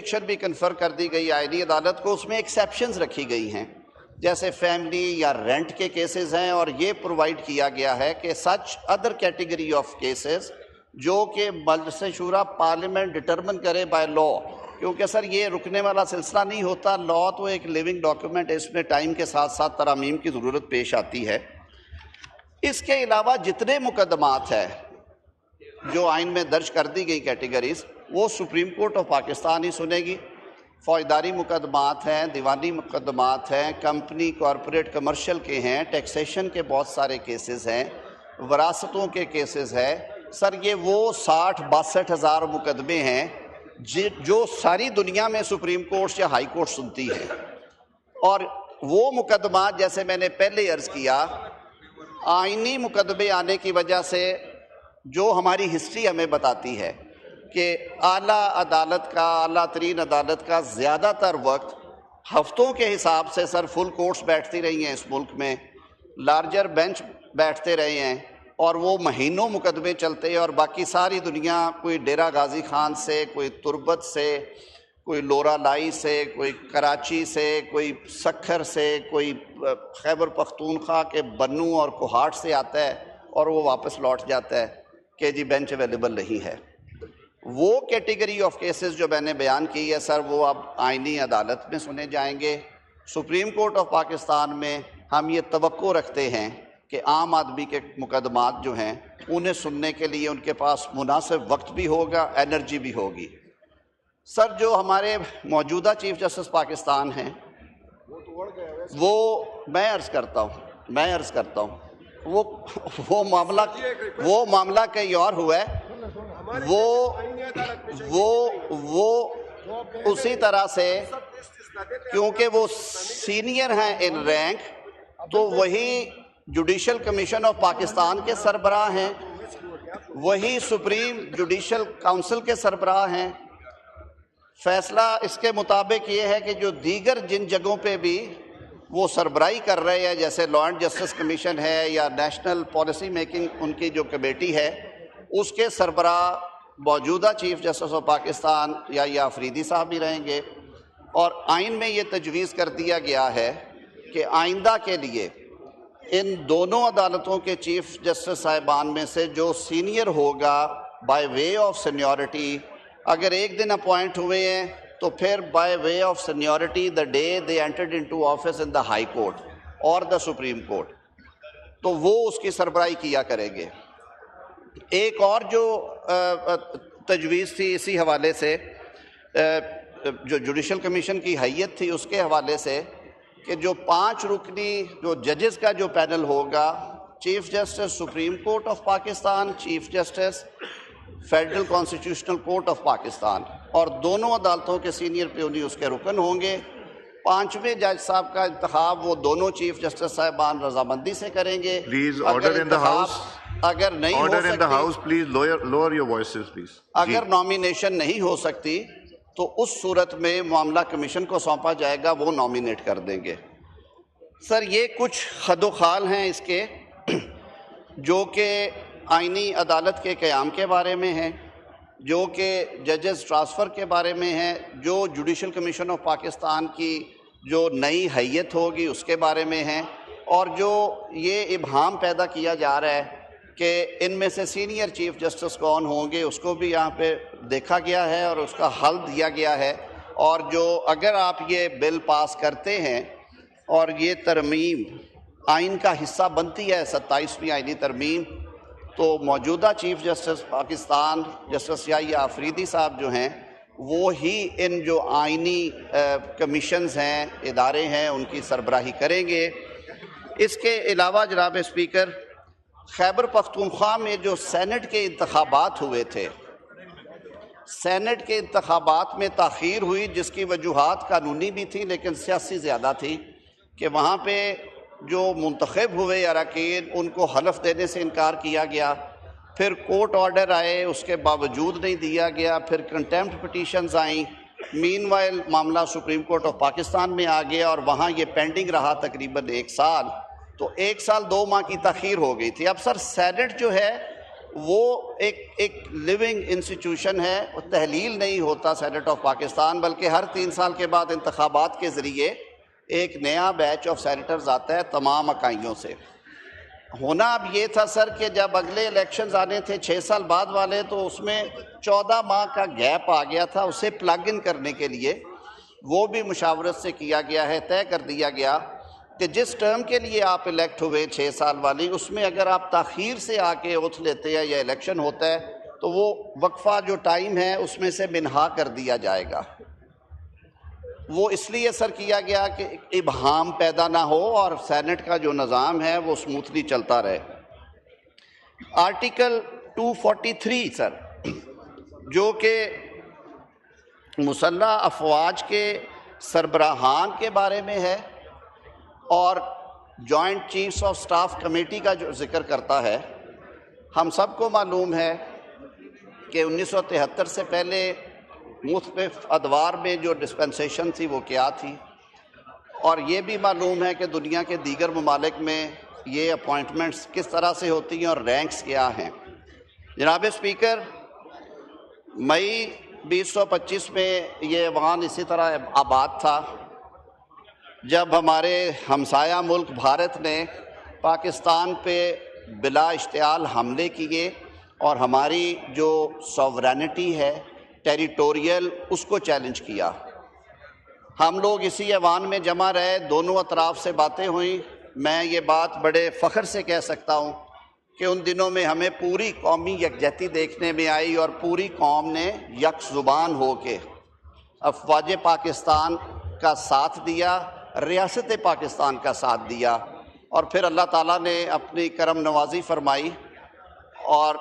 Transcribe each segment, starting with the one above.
Action بھی confer کر دی گئی آئینی عدالت کو، اس میں ایکسیپشنز رکھی گئی ہیں، جیسے فیملی یا رینٹ کے کیسز ہیں، اور یہ پرووائڈ کیا گیا ہے کہ such other category of cases جو کہ مجلس شورا پارلیمنٹ ڈٹرمن کرے بائی لا، کیونکہ سر یہ رکنے والا سلسلہ نہیں ہوتا، لا تو ایک لیونگ ڈاکیومنٹ ہے، اس میں ٹائم کے ساتھ ساتھ ترامیم کی ضرورت پیش آتی ہے۔ اس کے علاوہ جتنے مقدمات ہیں جو آئین میں درج کر دی گئی کیٹیگریز، وہ سپریم کورٹ آف پاکستان ہی سنے گی۔ فوجداری مقدمات ہیں، دیوانی مقدمات ہیں، کمپنی کارپوریٹ کمرشل کے ہیں، ٹیکسیشن کے بہت سارے کیسز ہیں، وراثتوں کے کیسز ہیں۔ سر یہ وہ 60-62 ہزار مقدمے ہیں جو ساری دنیا میں سپریم کورٹ یا ہائی کورٹ سنتی ہے، اور وہ مقدمات جیسے میں نے پہلے عرض کیا، آئینی مقدمے آنے کی وجہ سے جو ہماری ہسٹری ہمیں بتاتی ہے کہ اعلیٰ عدالت کا، اعلیٰ ترین عدالت کا زیادہ تر وقت ہفتوں کے حساب سے سر فل کورٹس بیٹھتی رہی ہیں اس ملک میں، لارجر بینچ بیٹھتے رہے ہیں، اور وہ مہینوں مقدمے چلتے ہیں، اور باقی ساری دنیا کوئی ڈیرہ غازی خان سے، کوئی تربت سے، کوئی لورا لائی سے، کوئی کراچی سے، کوئی سکھر سے، کوئی خیبر پختونخوا کے بنو اور کوہاٹ سے آتا ہے، اور وہ واپس لوٹ جاتا ہے کہ جی بینچ اویلیبل نہیں ہے۔ وہ کیٹیگری آف کیسز جو میں نے بیان کی ہے سر، وہ اب آئینی عدالت میں سنے جائیں گے۔ سپریم کورٹ آف پاکستان میں ہم یہ توقع رکھتے ہیں کہ عام آدمی کے مقدمات جو ہیں انہیں سننے کے لیے ان کے پاس مناسب وقت بھی ہوگا، انرجی بھی ہوگی۔ سر جو ہمارے موجودہ چیف جسٹس پاکستان ہیں، وہ میں عرض کرتا ہوں وہ معاملہ کہیں اور ہوا ہے، وہ اسی طرح سے، کیونکہ وہ سینئر ہیں ان رینک، تو وہی جوڈیشل کمیشن آف پاکستان کے سربراہ ہیں، وہی سپریم جوڈیشل کونسل کے سربراہ ہیں۔ فیصلہ اس کے مطابق یہ ہے کہ جو دیگر جن جگہوں پہ بھی وہ سربراہی کر رہے ہیں، جیسے لا اینڈ جسٹس کمیشن ہے یا نیشنل پالیسی میکنگ ان کی جو کمیٹی ہے، اس کے سربراہ موجودہ چیف جسٹس آف پاکستان یا آفریدی صاحب بھی رہیں گے۔ اور آئین میں یہ تجویز کر دیا گیا ہے کہ آئندہ کے لیے ان دونوں عدالتوں کے چیف جسٹس صاحبان میں سے جو سینئر ہوگا بائی وے آف سینیورٹی، اگر ایک دن اپوائنٹ ہوئے ہیں تو پھر by way of seniority the day they entered into office in the high court اور دا سپریم کورٹ، تو وہ اس کی سربراہی کیا کریں گے۔ ایک اور جو تجویز تھی اسی حوالے سے، جو جوڈیشل کمیشن کی حیثیت تھی اس کے حوالے سے، کہ جو 5 رکنی جو ججز کا جو پینل ہوگا، chief justice supreme court of Pakistan, chief justice federal constitutional court of Pakistan, اور دونوں عدالتوں کے سینئر پیونی اس کے رکن ہوں گے۔ 5ویں جج صاحب کا انتخاب وہ دونوں چیف جسٹس صاحبان رضامندی سے کریں گے۔ Please order in the house, اگر نہیں ہو آرڈر ان دی سکتی، house, please lower your voices please. اگر نامینیشن نہیں ہو سکتی تو اس صورت میں معاملہ کمیشن کو سونپا جائے گا، وہ نامینیٹ کر دیں گے۔ سر یہ کچھ خد و خال ہیں اس کے جو کہ آئینی عدالت کے قیام کے بارے میں ہیں، جو کہ ججز ٹرانسفر کے بارے میں ہیں، جو جوڈیشل کمیشن آف پاکستان کی جو نئی حیثیت ہوگی اس کے بارے میں ہیں، اور جو یہ ابہام پیدا کیا جا رہا ہے کہ ان میں سے سینئر چیف جسٹس کون ہوں گے، اس کو بھی یہاں پہ دیکھا گیا ہے اور اس کا حل دیا گیا ہے۔ اور جو اگر آپ یہ بل پاس کرتے ہیں اور یہ ترمیم آئین کا حصہ بنتی ہے، 27ویں آئینی ترمیم، تو موجودہ چیف جسٹس پاکستان جسٹس یحییٰ آفریدی صاحب جو ہیں، وہ ہی ان جو آئینی کمیشنز ہیں، ادارے ہیں، ان کی سربراہی کریں گے۔ اس کے علاوہ جناب اسپیکر، خیبر پختونخوا میں جو سینٹ کے انتخابات ہوئے تھے، سینٹ کے انتخابات میں تاخیر ہوئی، جس کی وجوہات قانونی بھی تھیں لیکن سیاسی زیادہ تھی، کہ وہاں پہ جو منتخب ہوئے اراکین ان کو حلف دینے سے انکار کیا گیا، پھر کورٹ آرڈر آئے اس کے باوجود نہیں دیا گیا، پھر کنٹیمپٹ پٹیشنز آئیں، مین وائل معاملہ سپریم کورٹ آف پاکستان میں آ گیا اور وہاں یہ پینڈنگ رہا تقریباً 1 سال، تو 1 سال 2 ماہ کی تاخیر ہو گئی تھی۔ اب سر سینٹ جو ہے وہ ایک لیونگ انسٹیٹیوشن ہے، وہ تحلیل نہیں ہوتا سینٹ آف پاکستان، بلکہ ہر 3 سال کے بعد انتخابات کے ذریعے ایک نیا بیچ آف سینیٹرز آتا ہے تمام اکائیوں سے۔ ہونا اب یہ تھا سر کہ جب اگلے الیکشنز آنے تھے 6 سال بعد والے، تو اس میں 14 ماہ کا گیپ آ گیا تھا، اسے پلگ ان کرنے کے لیے وہ بھی مشاورت سے کیا گیا ہے، طے کر دیا گیا کہ جس ٹرم کے لیے آپ الیکٹ ہوئے 6 سال والی، اس میں اگر آپ تاخیر سے آ کے اوتھ لیتے ہیں یا الیکشن ہوتا ہے تو وہ وقفہ جو ٹائم ہے اس میں سے منہا کر دیا جائے گا۔ وہ اس لیے سر کیا گیا کہ ابہام پیدا نہ ہو اور سینٹ کا جو نظام ہے وہ اسموتھلی چلتا رہے۔ آرٹیکل 243 سر، جو کہ مسلح افواج کے سربراہان کے بارے میں ہے اور joint chiefs of staff committee کا جو ذکر کرتا ہے، ہم سب کو معلوم ہے کہ 1973 سے پہلے مختلف ادوار میں جو ڈسپنسیشن تھی وہ کیا تھی، اور یہ بھی معلوم ہے کہ دنیا کے دیگر ممالک میں یہ اپوائنٹمنٹس کس طرح سے ہوتی ہیں اور رینکس کیا ہیں۔ جناب اسپیکر، مئی 2025 میں یہ ایوان اسی طرح آباد تھا جب ہمارے ہمسایہ ملک بھارت نے پاکستان پہ بلا اشتعال حملے کیے اور ہماری جو سوورینٹی ہے ٹیریٹوریل اس کو چیلنج کیا۔ ہم لوگ اسی ایوان میں جمع رہے، دونوں اطراف سے باتیں ہوئیں۔ میں یہ بات بڑے فخر سے کہہ سکتا ہوں کہ ان دنوں میں ہمیں پوری قومی یکجہتی دیکھنے میں آئی اور پوری قوم نے یک زبان ہو کے افواج پاکستان کا ساتھ دیا، ریاست پاکستان کا ساتھ دیا، اور پھر اللہ تعالیٰ نے اپنی کرم نوازی فرمائی اور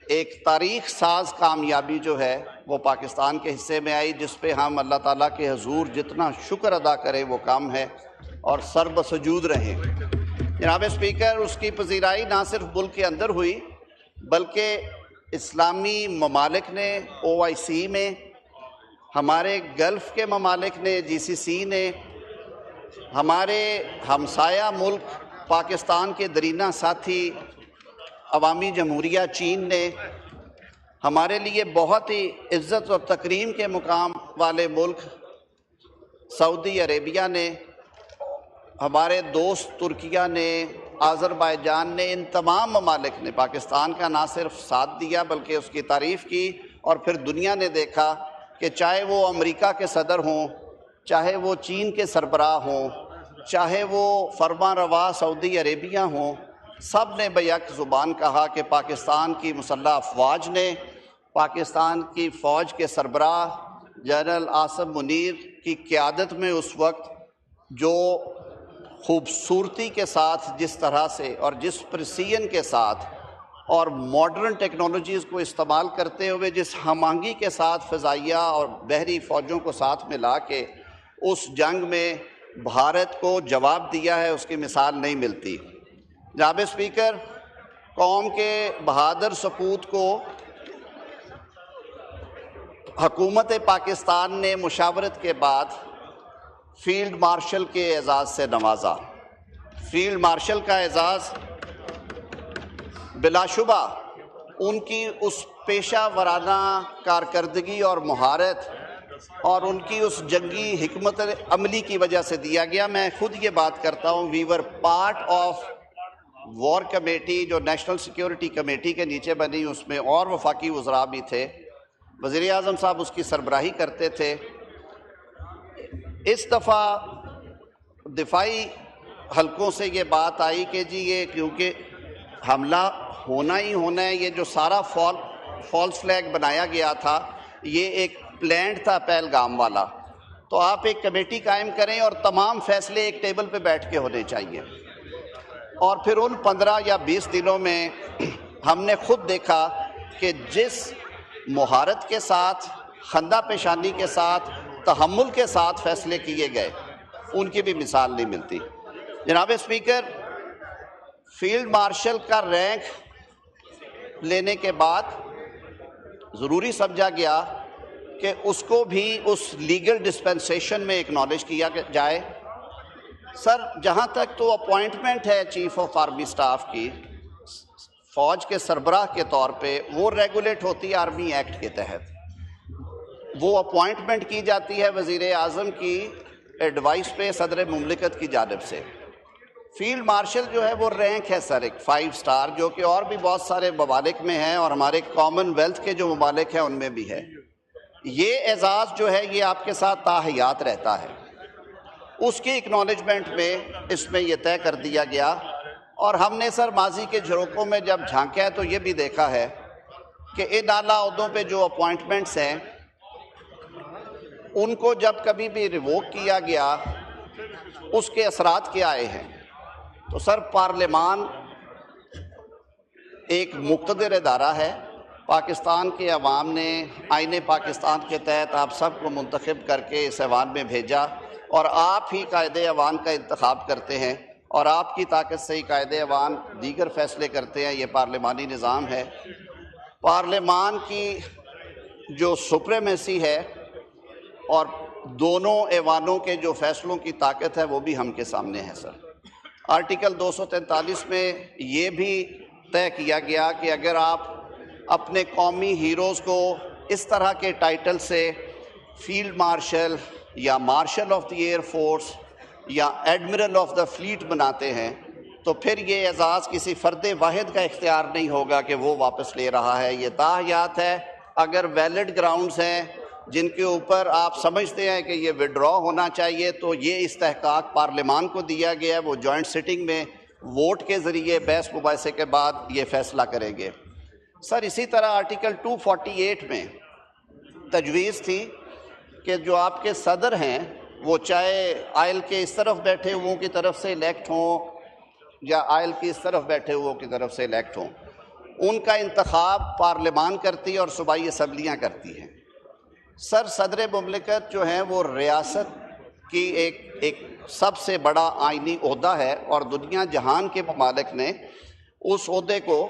ایک تاریخ ساز کامیابی جو ہے وہ پاکستان کے حصے میں آئی، جس پہ ہم اللہ تعالیٰ کے حضور جتنا شکر ادا کریں وہ کم ہے اور سر بسجود رہیں۔ جناب اسپیکر، اس کی پذیرائی نہ صرف ملک کے اندر ہوئی بلکہ اسلامی ممالک نے OIC میں، ہمارے گلف کے ممالک نے GCC نے، ہمارے ہمسایہ ملک پاکستان کے درینہ ساتھی عوامی جمہوریہ چین نے، ہمارے لیے بہت ہی عزت اور تکریم کے مقام والے ملک سعودی عربیہ نے، ہمارے دوست ترکیہ نے، آذربائیجان نے، ان تمام ممالک نے پاکستان کا نہ صرف ساتھ دیا بلکہ اس کی تعریف کی، اور پھر دنیا نے دیکھا کہ چاہے وہ امریکہ کے صدر ہوں، چاہے وہ چین کے سربراہ ہوں، چاہے وہ فرمان روا سعودی عربیہ ہوں، سب نے بیک زبان کہا کہ پاکستان کی مسلح افواج نے، پاکستان کی فوج کے سربراہ جنرل عاصم منیر کی قیادت میں اس وقت جو خوبصورتی کے ساتھ، جس طرح سے اور جس پریسیژن کے ساتھ اور ماڈرن ٹیکنالوجیز کو استعمال کرتے ہوئے جس ہم آہنگی کے ساتھ فضائیہ اور بحری فوجوں کو ساتھ ملا کے اس جنگ میں بھارت کو جواب دیا ہے، اس کی مثال نہیں ملتی۔ جناب اسپیکر، قوم کے بہادر سپوت کو حکومت پاکستان نے مشاورت کے بعد فیلڈ مارشل کے اعزاز سے نوازا۔ فیلڈ مارشل کا اعزاز بلا شبہ ان کی اس پیشہ ورانہ کارکردگی اور مہارت اور ان کی اس جنگی حکمت عملی کی وجہ سے دیا گیا۔ میں خود یہ بات کرتا ہوں، وی were part of war committee جو نیشنل سیکیورٹی کمیٹی کے نیچے بنی، اس میں اور وفاقی وزراء بھی تھے، وزیر اعظم صاحب اس کی سربراہی کرتے تھے۔ اس دفعہ دفاعی حلقوں سے یہ بات آئی کہ جی یہ کیونکہ حملہ ہونا ہی ہونا ہے، یہ جو سارا فالس فلیگ بنایا گیا تھا یہ ایک پلانڈ تھا پہلگام والا، تو آپ ایک کمیٹی قائم کریں اور تمام فیصلے ایک ٹیبل پہ بیٹھ کے ہونے چاہیے۔ اور پھر ان 15 یا 20 دنوں میں ہم نے خود دیکھا کہ جس مہارت کے ساتھ، خندہ پیشانی کے ساتھ، تحمل کے ساتھ فیصلے کیے گئے، ان کی بھی مثال نہیں ملتی۔ جناب اسپیکر، فیلڈ مارشل کا رینک لینے کے بعد ضروری سمجھا گیا کہ اس کو بھی اس لیگل ڈسپنسیشن میں اکنالج کیا جائے۔ سر، جہاں تک تو اپوائنٹمنٹ ہے چیف آف آرمی سٹاف کی، فوج کے سربراہ کے طور پہ وہ ریگولیٹ ہوتی ہے آرمی ایکٹ کے تحت. وہ اپوائنٹمنٹ کی جاتی ہے وزیر اعظم کی ایڈوائس پہ صدر مملکت کی جانب سے. فیلڈ مارشل جو ہے وہ رینک ہے سر ایک 5 اسٹار، جو کہ اور بھی بہت سارے ممالک میں ہیں اور ہمارے کامن ویلتھ کے جو ممالک ہیں ان میں بھی ہے. یہ اعزاز جو ہے یہ آپ کے ساتھ تاحیات رہتا ہے. اس کی اکنالجمنٹ میں اس میں یہ طے کر دیا گیا. اور ہم نے سر ماضی کے جھروکوں میں جب جھانکا ہے تو یہ بھی دیکھا ہے کہ ان اعلیٰ عہدوں پہ جو اپوائنٹمنٹس ہیں ان کو جب کبھی بھی ریووک کیا گیا اس کے اثرات کیا آئے ہیں. تو سر پارلیمان ایک مقتدر ادارہ ہے. پاکستان کے عوام نے آئین پاکستان کے تحت آپ سب کو منتخب کر کے اس ایوان میں بھیجا اور آپ ہی قائد ایوان کا انتخاب کرتے ہیں اور آپ کی طاقت سے ہی قائد ایوان دیگر فیصلے کرتے ہیں. یہ پارلیمانی نظام ہے. پارلیمان کی جو سپریمیسی ہے اور دونوں ایوانوں کے جو فیصلوں کی طاقت ہے وہ بھی ہم کے سامنے ہے سر. آرٹیکل 243 میں یہ بھی طے کیا گیا کہ اگر آپ اپنے قومی ہیروز کو اس طرح کے ٹائٹل سے فیلڈ مارشل یا martial of the air force یا ایڈمرل آف دا فلیٹ بناتے ہیں تو پھر یہ اعزاز کسی فرد واحد کا اختیار نہیں ہوگا کہ وہ واپس لے رہا ہے. یہ تاحیات ہے. اگر ویلڈ گراؤنڈز ہیں جن کے اوپر آپ سمجھتے ہیں کہ یہ وڈرا ہونا چاہیے تو یہ استحقاق پارلیمان کو دیا گیا ہے. وہ جوائنٹ سٹنگ میں ووٹ کے ذریعے بحث مباحثے کے بعد یہ فیصلہ کریں گے. سر اسی طرح آرٹیکل 248 میں تجویز تھی کہ جو آپ کے صدر ہیں وہ چاہے آئل کے اس طرف بیٹھے ہوئوں کی طرف سے الیکٹ ہوں یا آئل کی اس طرف بیٹھے ہوئوں کی طرف سے الیکٹ ہوں، ان کا انتخاب پارلیمان کرتی ہے اور صوبائی اسمبلیاں کرتی ہیں. سر صدر مملکت جو ہیں وہ ریاست کی ایک سب سے بڑا آئینی عہدہ ہے اور دنیا جہان کے ممالک نے اس عہدے کو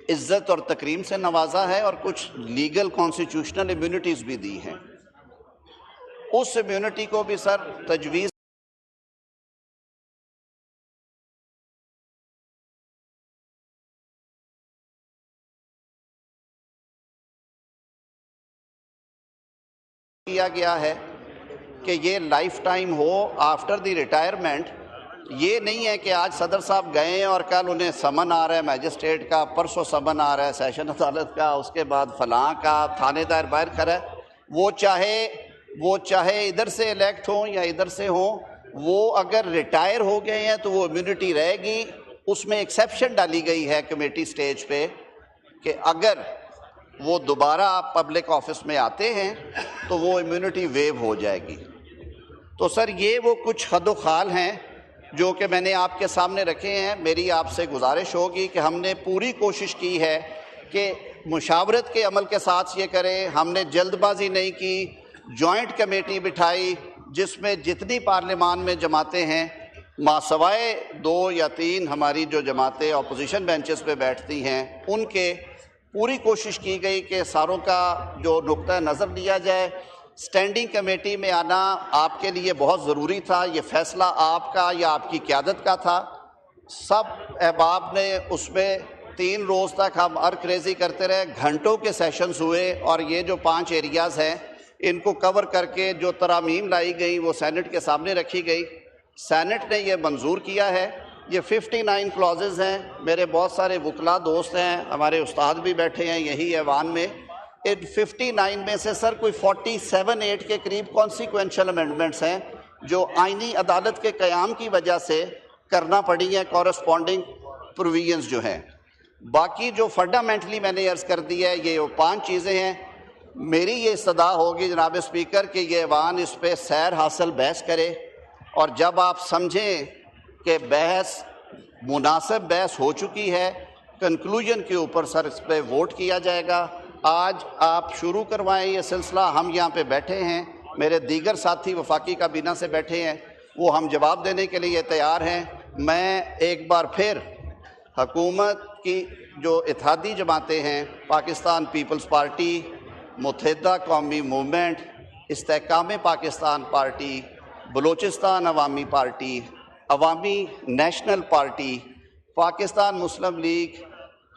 عزت اور تکریم سے نوازا ہے اور کچھ لیگل کانسٹیٹیوشنل امیونٹیز بھی دی ہیں. اس امیونٹی کو بھی سر تجویز کیا گیا ہے کہ یہ life time who after the retirement. یہ نہیں ہے کہ آج صدر صاحب گئے ہیں اور کل انہیں سمن آ رہا ہے میجسٹریٹ کا، پرسوں سمن آ رہا ہے سیشن عدالت کا، اس کے بعد فلاں کا تھانے دار باہر کھڑا ہے. وہ چاہے ادھر سے الیکٹ ہوں یا ادھر سے ہوں، وہ اگر ریٹائر ہو گئے ہیں تو وہ امیونٹی رہے گی. اس میں ایکسیپشن ڈالی گئی ہے کمیٹی سٹیج پہ کہ اگر وہ دوبارہ پبلک آفس میں آتے ہیں تو وہ امیونٹی ویو ہو جائے گی. تو سر یہ وہ کچھ خد و خال ہیں جو کہ میں نے آپ کے سامنے رکھے ہیں. میری آپ سے گزارش ہوگی کہ ہم نے پوری کوشش کی ہے کہ مشاورت کے عمل کے ساتھ یہ کریں. ہم نے جلد بازی نہیں کی. جوائنٹ کمیٹی بٹھائی جس میں جتنی پارلیمان میں جماعتیں ہیں ماسوائے 2 یا 3 ہماری جو جماعتیں اپوزیشن بینچز پہ بیٹھتی ہیں ان کے پوری کوشش کی گئی کہ ساروں کا جو نقطہ نظر لیا جائے. اسٹینڈنگ کمیٹی میں آنا آپ کے لیے بہت ضروری تھا. یہ فیصلہ آپ کا یا آپ کی قیادت کا تھا. سب احباب نے اس میں 3 روز تک ہم ارک ریزی کرتے رہے. گھنٹوں کے سیشنز ہوئے اور یہ جو 5 ایریاز ہیں ان کو کور کر کے جو ترامیم لائی گئی وہ سینٹ کے سامنے رکھی گئی. سینٹ نے یہ منظور کیا ہے. یہ 59 کلازز ہیں. میرے بہت سارے وکلاء دوست ہیں، ہمارے استاد بھی بیٹھے ہیں یہی ایوان میں. ان 59 میں سے سر کوئی 47-8 کے قریب کانسیکوینشل امینڈمنٹس ہیں جو آئینی عدالت کے قیام کی وجہ سے کرنا پڑی ہیں، کورسپونڈنگ پروویژنز جو ہیں. باقی جو فنڈامنٹلی میں نے عرض کر دی ہے یہ 5 چیزیں ہیں. میری یہ استدعا ہوگی جناب اسپیکر کہ یہ ایوان اس پہ سیر حاصل بحث کرے اور جب آپ سمجھیں کہ بحث مناسب بحث ہو چکی ہے کنکلوژن کے اوپر سر اس پہ ووٹ کیا جائے گا. آج آپ شروع کروائیں یہ سلسلہ. ہم یہاں پہ بیٹھے ہیں، میرے دیگر ساتھی وفاقی کابینہ سے بیٹھے ہیں، وہ ہم جواب دینے کے لیے تیار ہیں. میں ایک بار پھر حکومت کی جو اتحادی جماعتیں ہیں، پاکستان پیپلز پارٹی، متحدہ قومی موومنٹ، استحکام پاکستان پارٹی، بلوچستان عوامی پارٹی، عوامی نیشنل پارٹی، پاکستان مسلم لیگ،